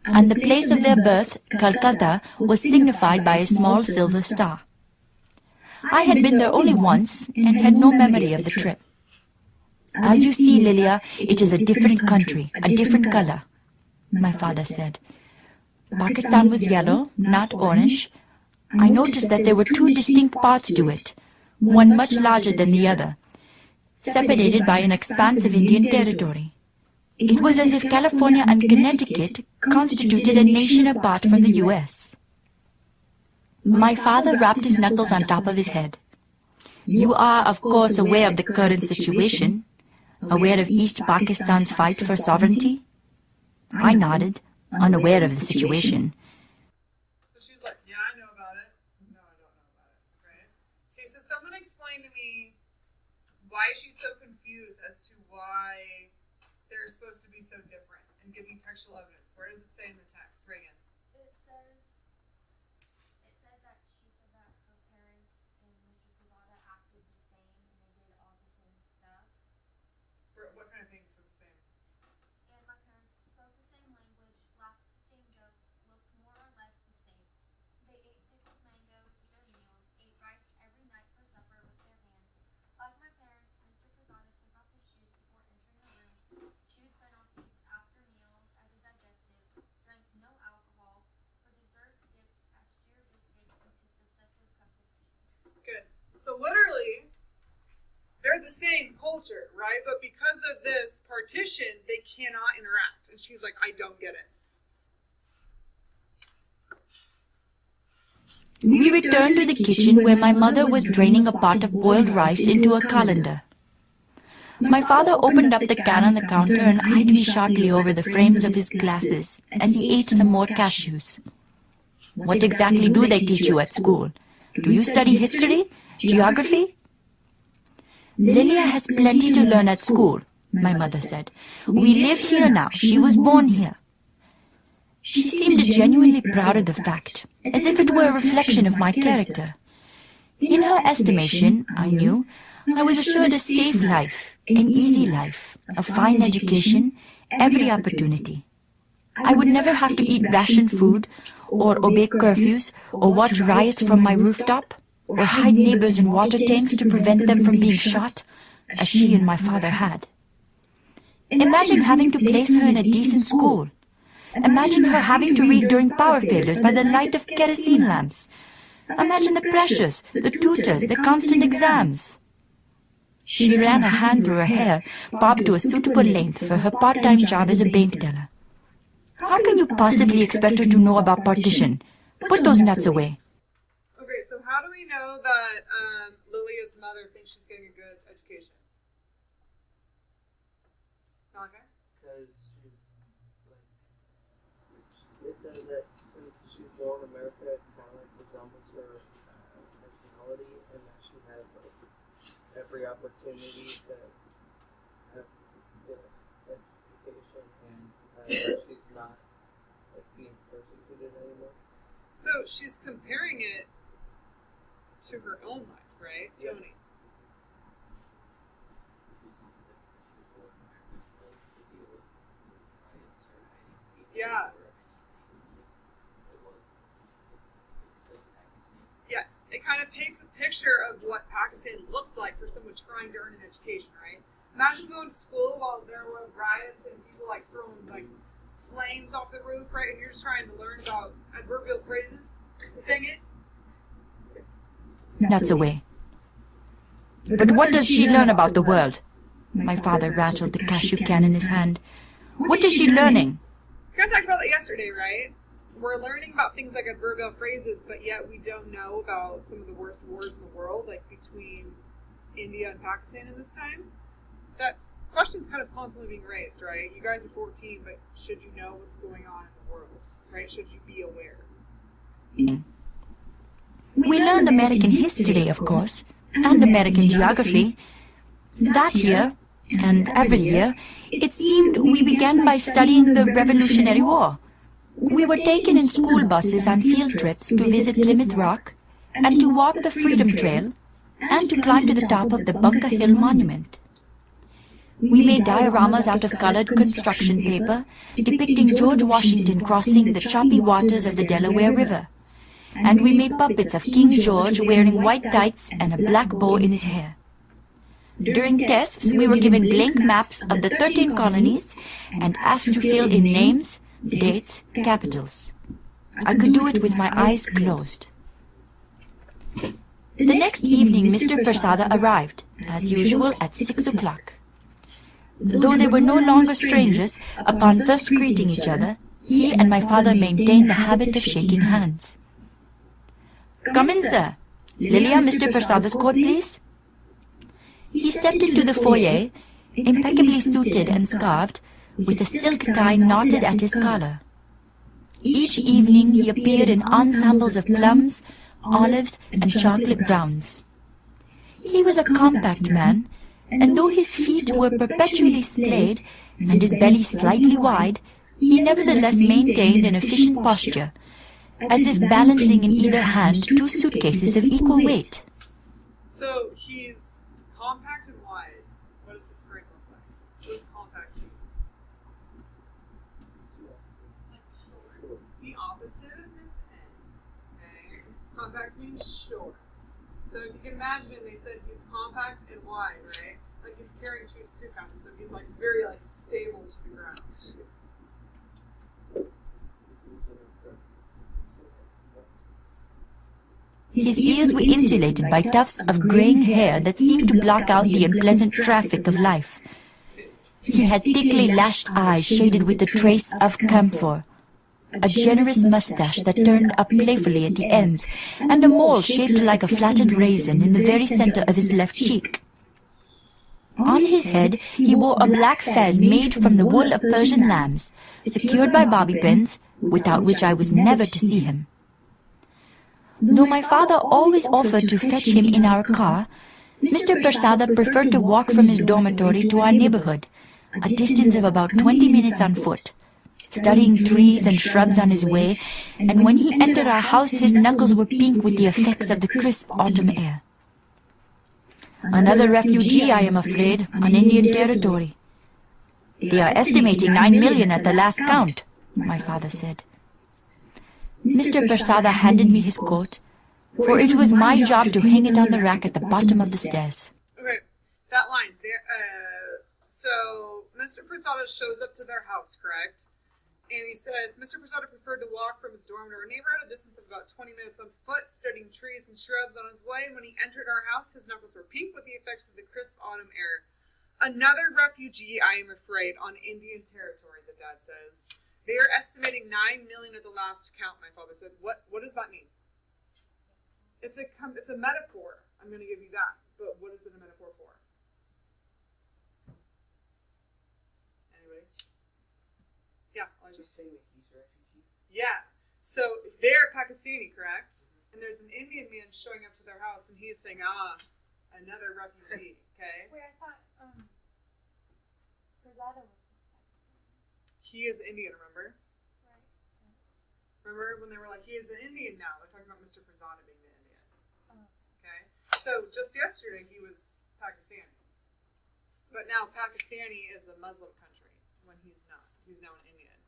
and the place of their birth, Calcutta, was signified by a small silver star. I had been there only once and had no memory of the trip. "As you see, Lilia, it is a different country, a different color," my father said. Pakistan was yellow, not orange. I noticed that there were two distinct parts to it, one much larger than the other, separated by an expanse of Indian territory. It was as if California and Connecticut constituted a nation apart from the U.S. My father rapped his knuckles on top of his head. "You are, of course, aware of the current situation, aware of East Pakistan's fight for sovereignty?" I nodded, unaware of the situation. So she's like, "Yeah, I know about it." "No, I don't know about it," right? Okay, so someone explain to me why she's so confused as to why they're supposed to be so different, and give me textual evidence. Where does it say in the text? Reagan. It said that she said that her parents and Mr. Prasada acted the same and they did all the same stuff. What kind of things were the same? And my parents spoke the same language, laughed at the same jokes, looked more or less the same. They ate pickled mangoes with their meals, ate rice every night for supper with their hands. Like my parents, Mr. Prasada took off his shoes before entering a room, chewed fennel seeds after meals as a digestive, drank no alcohol, for dessert dipped austere biscuits into successive cups of tea. Good. So literally, they're the same culture, right? But because of this partition, they cannot interact. And she's like, "I don't get it." We returned to the kitchen where my mother was draining a pot of boiled rice into a colander. My father opened up the can on the counter and eyed me sharply over the frames of his glasses as he ate some more cashews. "What exactly do they teach you at school? Do you study history? Geography?" "Lilia has plenty to learn at school," my mother said. "We live here now. She was born here." She seemed genuinely proud of the fact, as if it were a reflection of my character. In her estimation, I knew, I was assured a safe life, an easy life, a fine education, every opportunity. I would never have to eat ration food, or obey curfews, or watch riots from my rooftop, or hide neighbors in water tanks to prevent them from being shot, as she and my father had. Imagine having to place her in a decent school. Imagine her having to read during power failures by the light of kerosene lamps. Imagine the pressures, the tutors, the constant exams. She ran a hand through her hair, bobbed to a suitable length for her part-time job as a bank teller. How can you possibly expect her to know about partition? Put those nuts away. Okay, so how do we know that Lilia's mother thinks she's getting a good education? Okay. Because she's like, it says that since she's born in America, it kind of like resembles her personality, and that she has like every opportunity to have good education, and that she's not like being persecuted anymore. So she's comparing it to her own life, right, Yeah. Tony? Yeah. Yes, it kind of paints a picture of what Pakistan looks like for someone trying to earn an education, right? Imagine going to school while there were riots and people like throwing like flames off the roof, right? And you're just trying to learn about adverbial phrases. Dang it. Nuts away. But what does she learn about the world? My father rattled the cashew can in his hand. What is she learning? We kind of talked about that yesterday, right? We're learning about things like adverbial phrases, but yet we don't know about some of the worst wars in the world, like between India and Pakistan in this time. That question's kind of constantly being raised, right? You guys are 14, but should you know what's going on in the world, right? Should you be aware? We learned American history, of course, and American geography. That year, and every year, it seemed we began by studying the Revolutionary War. We were taken in school buses on field trips to visit Plymouth Rock, and to walk the Freedom Trail, and to climb to the top of the Bunker Hill Monument. We made dioramas out of colored construction paper, depicting George Washington crossing the choppy waters of the Delaware River. And we made puppets of King George wearing white tights and a black bow in his hair. During tests, we were given blank maps of the 13 colonies and asked to fill in names, dates, capitals. I could do it with my eyes closed. The next evening, Mr. Persada arrived, as usual, at 6 o'clock. Though they were no longer strangers, upon first greeting each other, he and my father maintained the habit of shaking hands. "Come in, sir. Lilia, Mr. Persada's coat, please." He stepped into the foyer, impeccably suited and scarfed, with a silk tie knotted at his collar. Each evening he appeared in ensembles of plums, olives, and chocolate browns. He was a compact man, and though his feet were perpetually splayed, and his belly slightly wide, he nevertheless maintained an efficient posture, as if balancing in either hand 2 suitcases of equal weight. So he's compact and wide. What does his frame look like? What does compact mean? Like short. The opposite of this end. Okay? Compact means short. So if you can imagine, they said he's compact and wide, right? Like he's carrying 2 suitcases, so he's like very like stable to the ground. His ears were insulated by tufts of graying hair that seemed to block out the unpleasant traffic of life. He had thickly lashed eyes shaded with a trace of camphor, a generous mustache that turned up playfully at the ends, and a mole shaped like a flattened raisin in the very center of his left cheek. On his head he wore a black fez made from the wool of Persian lambs, secured by bobby pins, without which I was never to see him. Though my father always offered to fetch him in our car, Mr. Persada preferred to walk from his dormitory to our neighborhood, a distance of about 20 minutes on foot, studying trees and shrubs on his way, and when he entered our house his knuckles were pink with the effects of the crisp autumn air. Another refugee, I am afraid, on Indian territory. They are estimating 9 million at the last count, my father said. Mr. Persada handed me his coat, for it was my job to hang it on the rack at the bottom of the stairs. Okay, that line there. So Mr. Persada shows up to their house, correct? And he says, Mr. Prasada preferred to walk from his dorm to our neighborhood, a distance of about 20 minutes on foot, studying trees and shrubs on his way. And when he entered our house, his knuckles were pink with the effects of the crisp autumn air. Another refugee, I am afraid, on Indian territory, the dad says. They are estimating 9 million at the last count, my father said. What does that mean? It's a metaphor. I'm going to give you that. But what is it a metaphor for? Anybody? Yeah, Just saying that he's a refugee. Yeah. So they're Pakistani, correct? And there's an Indian man showing up to their house, and he's saying, another refugee, okay? Wait, I thought, Rosado was He is Indian, remember? right. Remember when they were like, he is an Indian now? They're talking about Mr. Prasada being the Indian. Oh. Okay? So just yesterday, he was Pakistani. But now Pakistani is a Muslim country when he's not. He's now an Indian.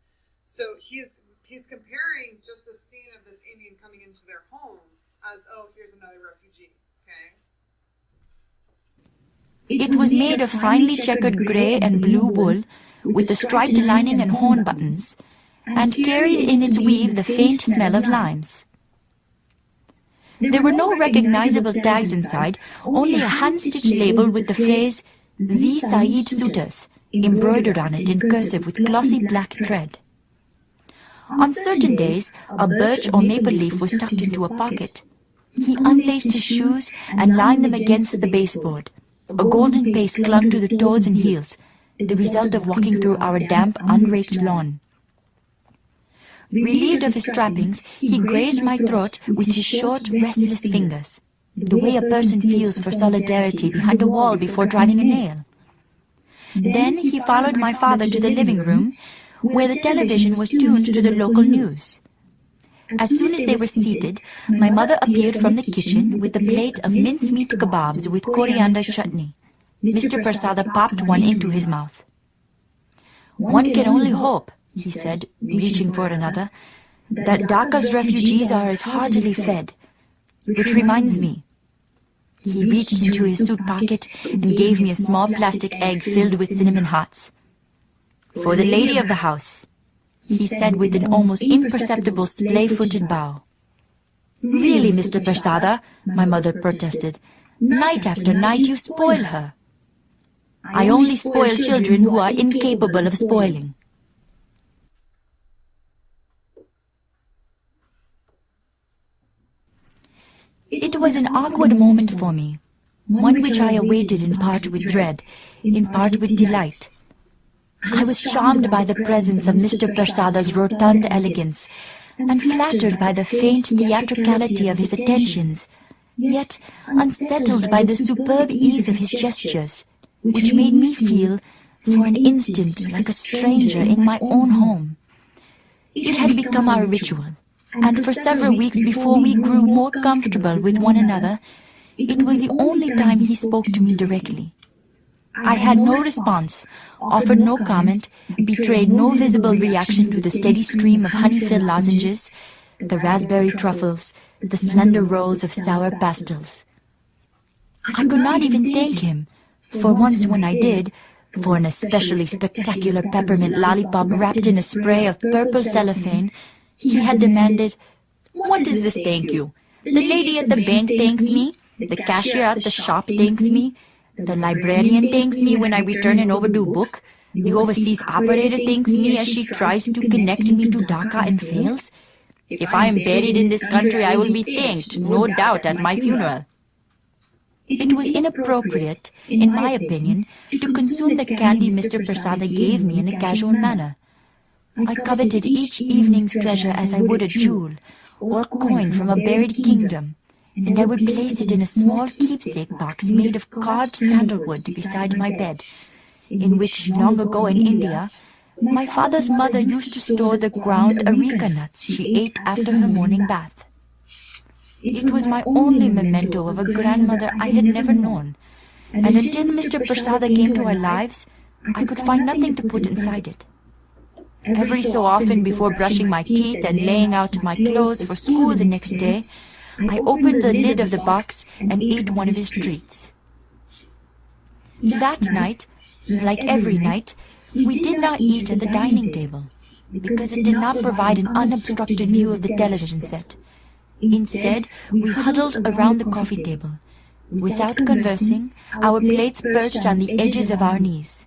So he's comparing just the scene of this Indian coming into their home as, here's another refugee. Okay? It was made of finely checkered grey and blue wool, with a striped lining and horn buttons, and carried in its weave the faint smell of limes. There were no recognizable tags inside, only a hand-stitched label with the phrase, Z Saeed Suitors, embroidered on it in cursive with glossy black thread. On certain days, a birch or maple leaf was tucked into a pocket. He unlaced his shoes and lined them against the baseboard. A golden paste clung to the toes and heels, the result of walking through our damp, unraked lawn. Relieved of his trappings, he grazed my throat with his short, restless fingers, the way a person feels for solidarity behind a wall before driving a nail. Then he followed my father to the living room, where the television was tuned to the local news. As soon as they were seated, my mother appeared from the kitchen with a plate of mincemeat kebabs with coriander chutney. Mr. Prasada popped one into his mouth. "One can only hope," he said, reaching for another, "that Dhaka's refugees are as heartily fed. Which reminds me." He reached into his suit pocket and gave me a small plastic egg filled with cinnamon hearts. "For the lady of the house," he said with an almost imperceptible splay-footed bow. "Really, Mr. Prasada," my mother protested, "night after night you spoil her." "I only spoil children who are incapable of spoiling." It was an awkward moment for me, one which I awaited in part with dread, in part with delight. I was charmed by the presence of Mr. Prasada's rotund elegance, and flattered by the faint theatricality of his attentions, yet unsettled by the superb ease of his gestures, which made me feel, for an instant, like a stranger in my own home. It had become our ritual, and for several weeks before we grew more comfortable with one another, it was the only time he spoke to me directly. I had no response, offered no comment, betrayed no visible reaction to the steady stream of honey-filled lozenges, the raspberry truffles, the slender rolls of sour pastils. I could not even thank him, for once when I did, for an especially spectacular peppermint lollipop wrapped in a spray of purple cellophane, he had demanded, "What is this thank you? The lady at the bank thanks me, the cashier at the shop thanks me, the librarian thanks me when I return an overdue book, the overseas operator thanks me as she tries to connect me to Dhaka and fails. If I am buried in this country, I will be thanked, no doubt, at my funeral." It was inappropriate, in my opinion, to consume the candy Mr. Prasada gave me in a casual manner. I coveted each evening's treasure as I would a jewel, or coin from a buried kingdom, and I would place it in a small keepsake box made of carved sandalwood beside my bed, in which, long ago in India, my father's mother used to store the ground areca nuts she ate after her morning bath. It was my only memento of a grandmother I had never known, and until Mr. Prasada came to our lives, I could find nothing to put inside it. Every so often, before brushing my teeth and laying out my clothes for school the next day, I opened the lid of the box and ate one of his treats. That night, like every night, we did not eat at the dining table. because it did not provide an unobstructed view of the television set. Instead, we huddled around the coffee table. Without conversing, our plates perched on the edges of our knees.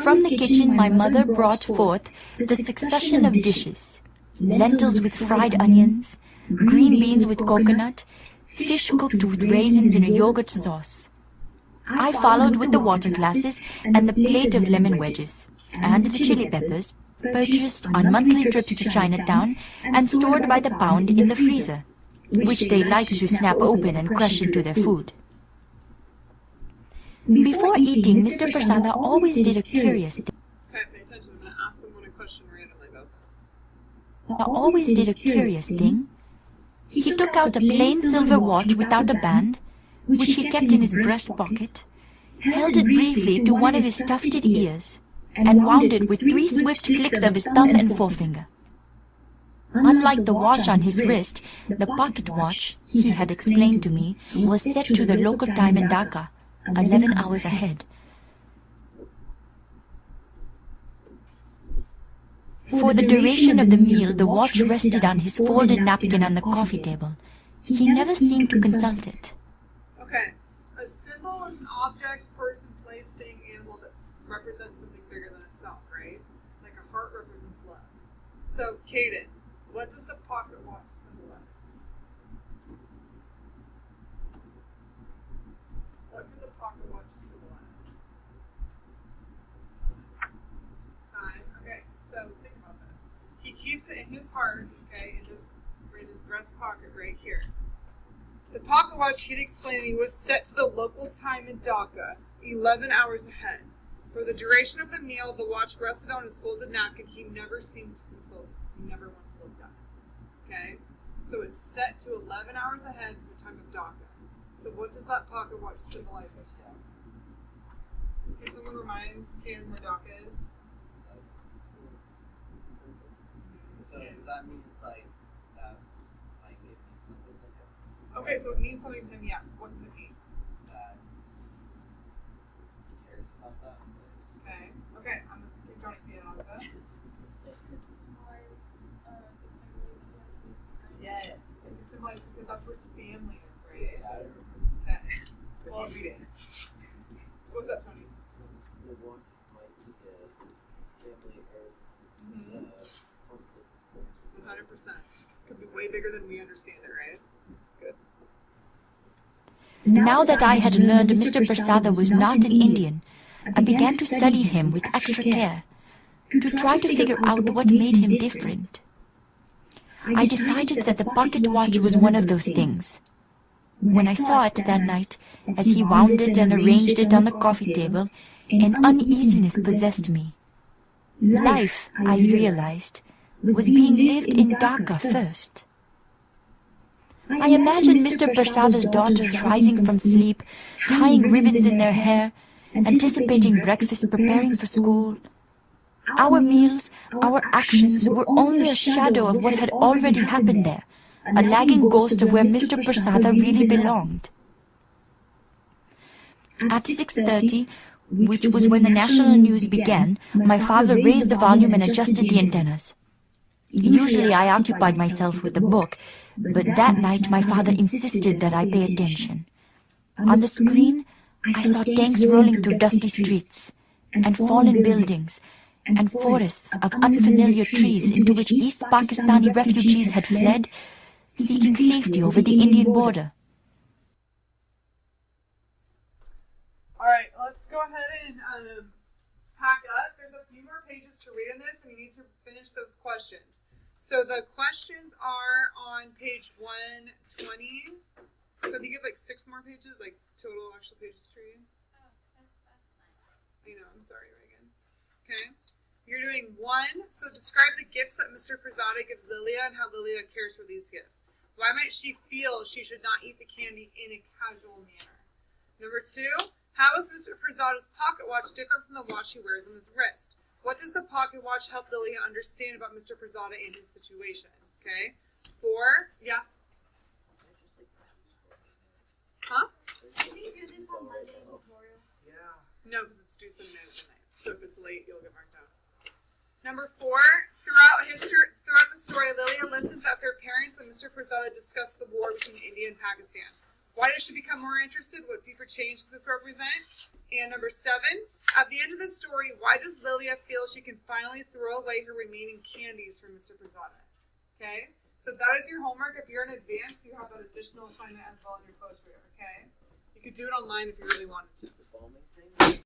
From the kitchen, my mother brought forth the succession of dishes: lentils with fried onions, green beans with coconut, fish cooked with raisins in a yogurt sauce. I followed with the water glasses and the plate of lemon wedges, and the chili peppers, purchased on monthly trips to Chinatown and stored by the pound in the freezer, which they liked to snap open and crush into their food. Before eating, Mr. Persada always did a curious thing. Okay, pay attention. I'm going to ask someone a question randomly about this. Always did a curious thing. He took out a plain silver watch without a band, which he kept in his breast pocket, held it briefly to one of his tufted ears, and wound it with 3 swift flicks of his thumb and forefinger. Unlike the watch on his wrist, the pocket watch, he had explained to me, was set to the local time in Dhaka, 11 hours ahead. For the duration of the meal, the watch rested on his folded napkin on the coffee table. He never seemed to consult it. Okay, a symbol is an object, person, place, thing, animal that represents something bigger than itself, right? Like a heart represents love. So, Kaden, what does the pocket watch symbolize? What does the pocket watch symbolize? Time. Okay, so think about this. He keeps it in his heart, okay, in his breast pocket right here. The pocket watch, he'd explained to me, was set to the local time in Dhaka, 11 hours ahead. For the duration of the meal, the watch rested on his folded napkin. He never seemed to consult it. He never wants to look down. Okay? So it's set to 11 hours ahead of the time of Dhaka. So what does that pocket watch symbolize itself? Can someone remind Kaden where Dhaka is? So does that mean it's like that's like it means something to him? Okay, so it means something to him, yes. What does it mean? That he cares about that place. Okay. Okay, I'm going to keep trying to get on with that. It could symbolize the family that you have to be behind. Yes. It can symbolize because that's where his family is, right? Yeah, I remember. Okay. Well, read it. What's that, Tony? The watch might be a family or 100%. Could be way bigger than we understand it, right? Good. Now that I had learned Mr. Persada was not an Indian, I began to study him with extra care, to try to figure out what made him different. I decided that the pocket watch was one of those things. When I saw it that night, as he wound it and arranged it on the coffee table, an uneasiness possessed me. Life, I realized, was being lived in Dhaka first. I imagined Mr. Persada's daughters rising from sleep, tying ribbons in their hair, anticipating breakfast, preparing for school. Our meals, our actions were only a shadow of what had already happened there, a lagging ghost of where Mr. Persada really belonged. At 6:30, which was when the national news began, my father raised the volume and adjusted the antennas. Usually I occupied myself with a book, but that night my father insisted that I pay attention. On the screen, I saw tanks rolling through dusty streets, and fallen buildings, and forests of unfamiliar trees into which East Pakistani refugees had fled, seeking safety over the Indian border. All right, let's go ahead and pack up. There's a few more pages to read in this, and we need to finish those questions. So the questions are on page 120. So I think you have like 6 more pages, like total actual pages to read. Oh, that's nice. I know, I'm sorry, Reagan. Okay. You're doing 1. So describe the gifts that Mr. Persada gives Lilia and how Lilia cares for these gifts. Why might she feel she should not eat the candy in a casual manner? Number 2, how is Mr. Persada's pocket watch different from the watch he wears on his wrist? What does the pocket watch help Lilia understand about Mr. Persada and his situation? Okay. 4, yeah. Huh? Can you do this on Monday tutorial? Yeah. No, because it's due Sunday at midnight. So if it's late, you'll get marked out. Number 4, throughout the story, Lilia listens as her parents and Mr. Pirzada discuss the war between India and Pakistan. Why does she become more interested? What deeper change does this represent? And number 7, at the end of the story, why does Lilia feel she can finally throw away her remaining candies from Mr. Pirzada? Okay? So that is your homework. If you're in advance, you have that additional assignment as well in your post reader, okay? You could do it online if you really wanted to. The bombing thing?